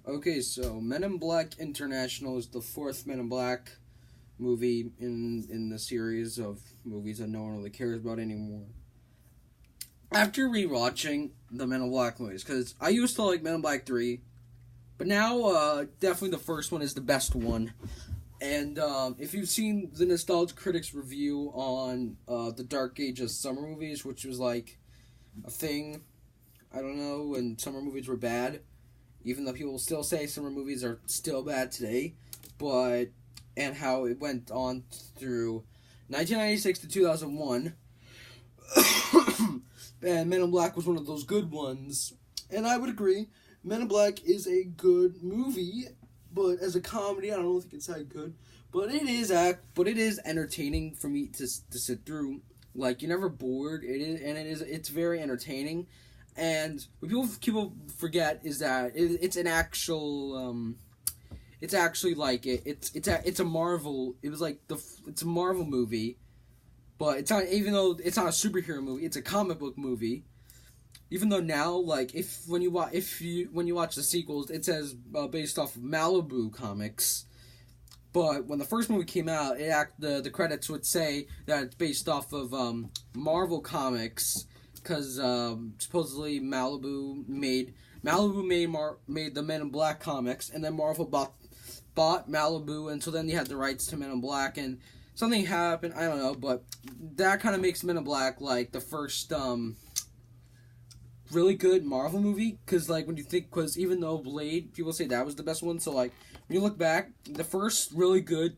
Okay, so Men in Black International is the fourth Men in Black movie in the series of movies that no one really cares about anymore. After rewatching the Men in Black movies, because I used to like Men in Black 3, but now definitely the first one is the best one. And if you've seen the Nostalgia Critics review on the Dark Age of summer movies, which was like a thing, I don't know, when summer movies were bad, even though people still say summer movies are still bad today, but, and how it went on through 1996 to 2001, and Men in Black was one of those good ones, and I would agree, Men in Black is a good movie, but as a comedy, I don't think it's that good, but it is entertaining for me to sit through. Like, you're never bored. It's very entertaining. And what people forget is that it's an actual, it's actually like it's a Marvel. It was like it's a Marvel movie, but it's not, even though it's not a superhero movie. It's a comic book movie. Even though now, like, when you watch the sequels, it says based off of Malibu Comics. But when the first movie came out, the credits would say that it's based off of Marvel Comics, because supposedly Malibu made the Men in Black comics, and then Marvel bought Malibu, and so then they had the rights to Men in Black, and something happened, I don't know, but that kind of makes Men in Black like the first really good Marvel movie, because like because even though Blade, people say that was the best one, so like when you look back, the first really good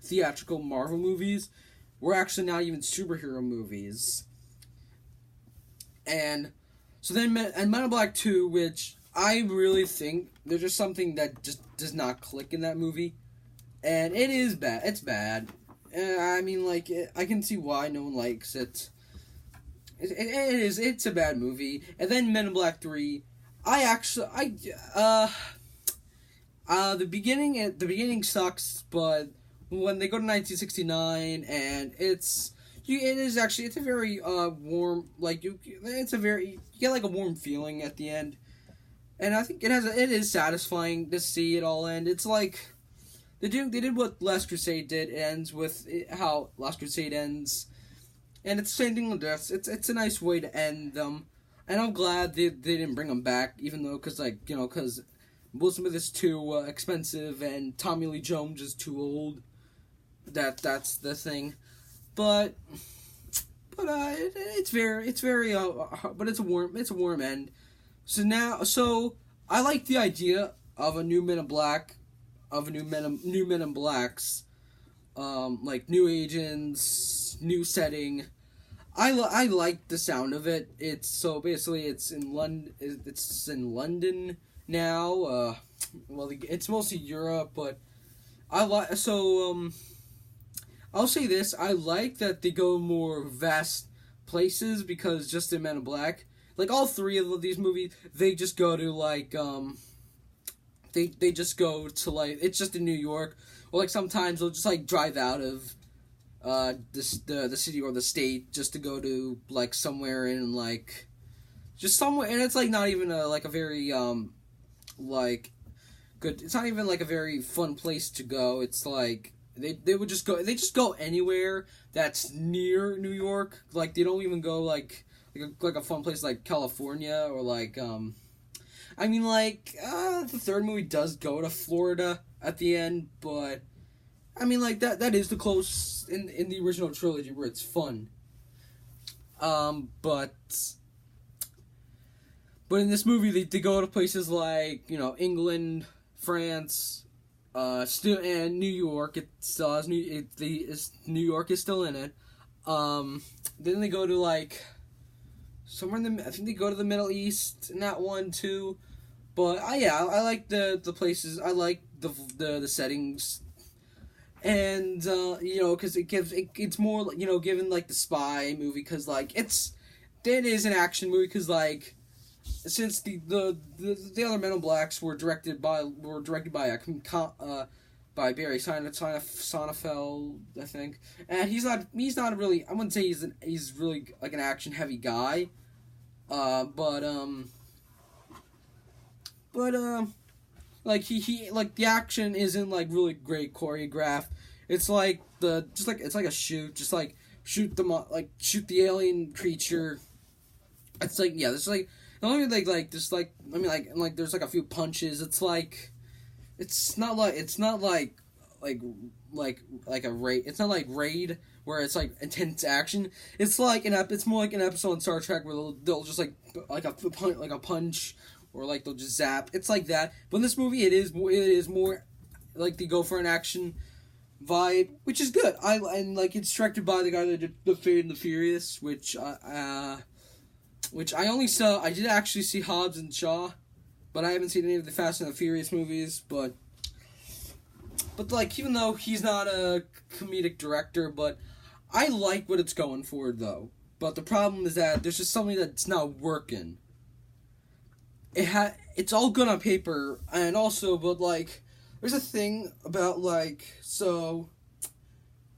theatrical Marvel movies were actually not even superhero movies. And so then Men in Black 2, which I really think there's just something that just does not click in that movie, and it is bad. It's bad. I mean, like, I can see why no one likes it. It's a bad movie. And then Men in Black 3, the beginning sucks, but when they go to 1969, and it's a very warm, like, you get like a warm feeling at the end, and I think it is satisfying to see it all end. It's like they did what Last Crusade did. It ends with how Last Crusade ends, and it's the same thing with this. It's a nice way to end them, and I'm glad they didn't bring them back, even though because Will Smith is too expensive and Tommy Lee Jones is too old. That's the thing, but it's a warm end. So I like the idea of a new Men in Black, new Men in Blacks, like new agents, new setting. I like the sound of it. It's in London. It's in London now. It's mostly Europe, but I'll say this, I like that they go more vast places, because just in Men in Black, like all three of these movies, they just go to like, they just go to like, it's just in New York, or like sometimes they'll just like drive out of the city or the state just to go to like somewhere in like, just somewhere, and it's like not even a very, like, good, it's not even like a very fun place to go. It's like, they just go anywhere that's near New York. Like, they don't even go like a fun place like California, or like I mean, like, the third movie does go to Florida at the end, but I mean, like, that is the close in the original trilogy where it's fun. But in this movie they go to places like, England, France, still, and New York. It still has New York is still in it. Then they go to like somewhere I think they go to the Middle East in that one too. But I like the places. I like the settings, and because it's more, given like the spy movie, because like it is an action movie, because like, since the other Men in Blacks were directed by Barry Sonnenfeld, I think, and he's not really, I wouldn't say he's really like an action heavy guy, but like he like the action isn't like really great choreographed. It's like it's like a shoot, just like shoot shoot the alien creature. It's like yeah, there's like not only like just like I mean like there's like a few punches. It's not like a raid. It's not like Raid where it's like intense action. It's like it's more like an episode in Star Trek where they'll just like a punch or like they'll just zap. It's like that. But in this movie, it is more like they go for an action vibe, which is good. And like it's directed by the guy that did The Fate and the Furious, which I only saw. I did actually see Hobbs and Shaw, but I haven't seen any of the Fast and the Furious movies. But like even though he's not a comedic director, but I like what it's going for though. But the problem is that there's just something that's not working. It's all good on paper, and also, but like there's a thing about like so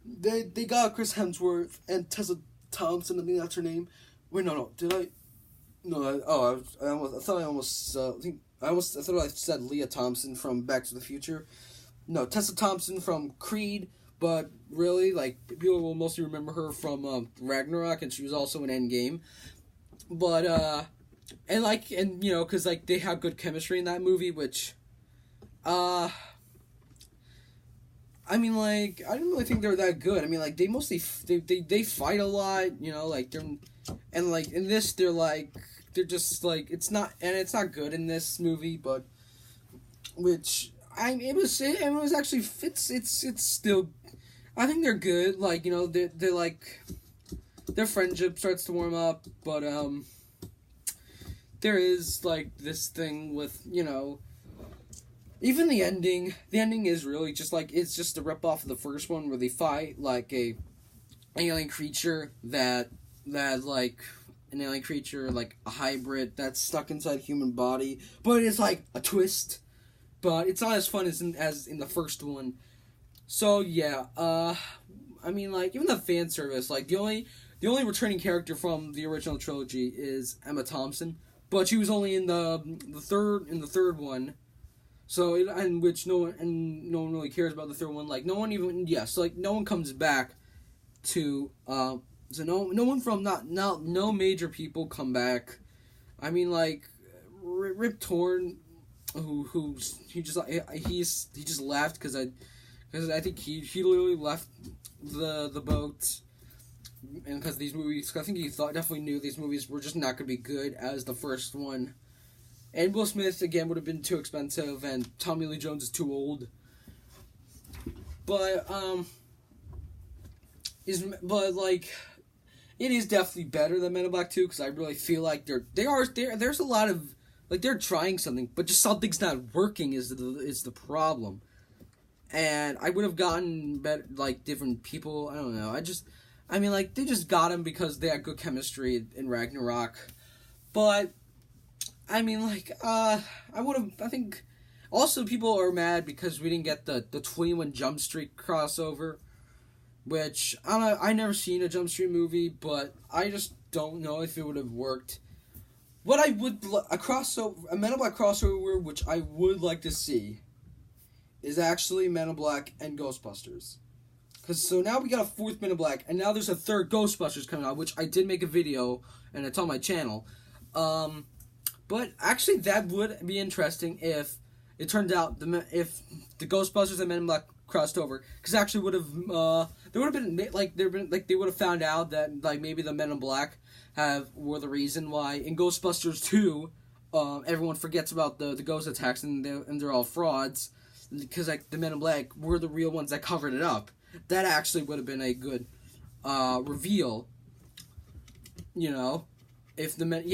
they got Chris Hemsworth and Tessa Thompson. I think that's her name. Wait, no, did I? No, I thought I said Leah Thompson from Back to the Future. No, Tessa Thompson from Creed, but really, like, people will mostly remember her from Ragnarok, and she was also in Endgame. But, and you know, because, like, they have good chemistry in that movie, which, I mean, like, I didn't really think they were that good. I mean, like, they mostly, they fight a lot, you know, like, and, like, in this, they're just, like, it's not good in this movie, but, which... it was actually it's still I think they're good, like, you know, they're like their friendship starts to warm up, but there is like this thing with, you know, even the ending is really just like it's just a rip off of the first one where they fight like an alien creature that like an alien creature like a hybrid that's stuck inside a human body, but it's like a twist. But it's not as fun as in the first one. So yeah, I mean, like, even the fan service, like the only returning character from the original trilogy is Emma Thompson, but she was only in the third one. So which no one really cares about the third one. Like no one comes back to so no one from no major people come back. I mean, like Rip Torn. He just left because I think he literally left the boat, and because these movies, I think he definitely knew these movies were just not gonna be good as the first one, and Will Smith again would have been too expensive, and Tommy Lee Jones is too old. But like it is definitely better than Men in Black 2 because I really feel like there's a lot of. Like, they're trying something, but just something's not working is the problem. And I would have gotten better, like, different people. I don't know. I mean, like, they just got him because they had good chemistry in Ragnarok. But, I mean, like, I think, also people are mad because we didn't get the 21 Jump Street crossover, which, I don't know, I never seen a Jump Street movie, but I just don't know if it would have worked. What I would a Men in Black crossover, which I would like to see, is actually Men in Black and Ghostbusters. So now we got a fourth Men in Black, and now there's a third Ghostbusters coming out, which I did make a video, and it's on my channel. But actually, that would be interesting if it turned out if the Ghostbusters and Men in Black crossed over, because actually would have there would have been like they would have found out that like maybe the Men in Black were the reason why in Ghostbusters 2 everyone forgets about the ghost attacks and they're all frauds because like the Men in Black were the real ones that covered it up. That actually would have been a good reveal, you know, if the men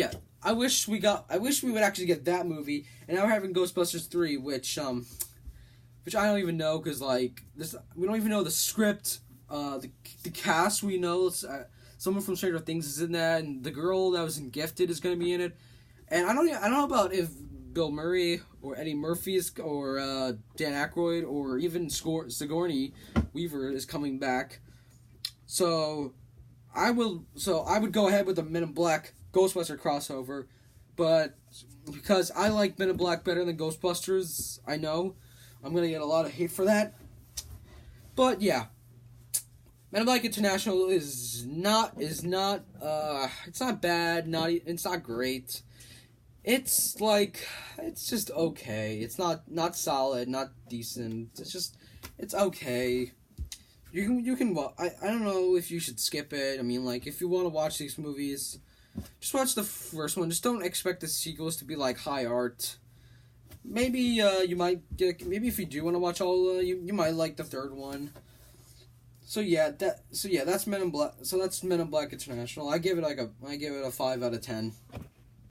I wish we would actually get that movie, and now we're having Ghostbusters 3, which I don't even know because like we don't even know the script, the cast we know. Someone from Stranger Things is in that, and the girl that was in Gifted is going to be in it. And I don't know about if Bill Murray or Eddie Murphy or Dan Aykroyd or even Sigourney Weaver is coming back. So I would go ahead with the Men in Black Ghostbuster crossover, but because I like Men in Black better than Ghostbusters, I know I'm gonna get a lot of hate for that. But yeah, Men in Black International is not it's not bad, it's not great. It's just okay. It's not solid, not decent. It's okay. You can I don't know if you should skip it. I mean, like, if you want to watch these movies, just watch the first one. Just don't expect the sequels to be like high art. Maybe you might get, maybe if you do want to watch all you might like the third one. So that's Men in Black. So that's Men in Black International. I give it a 5 out of 10.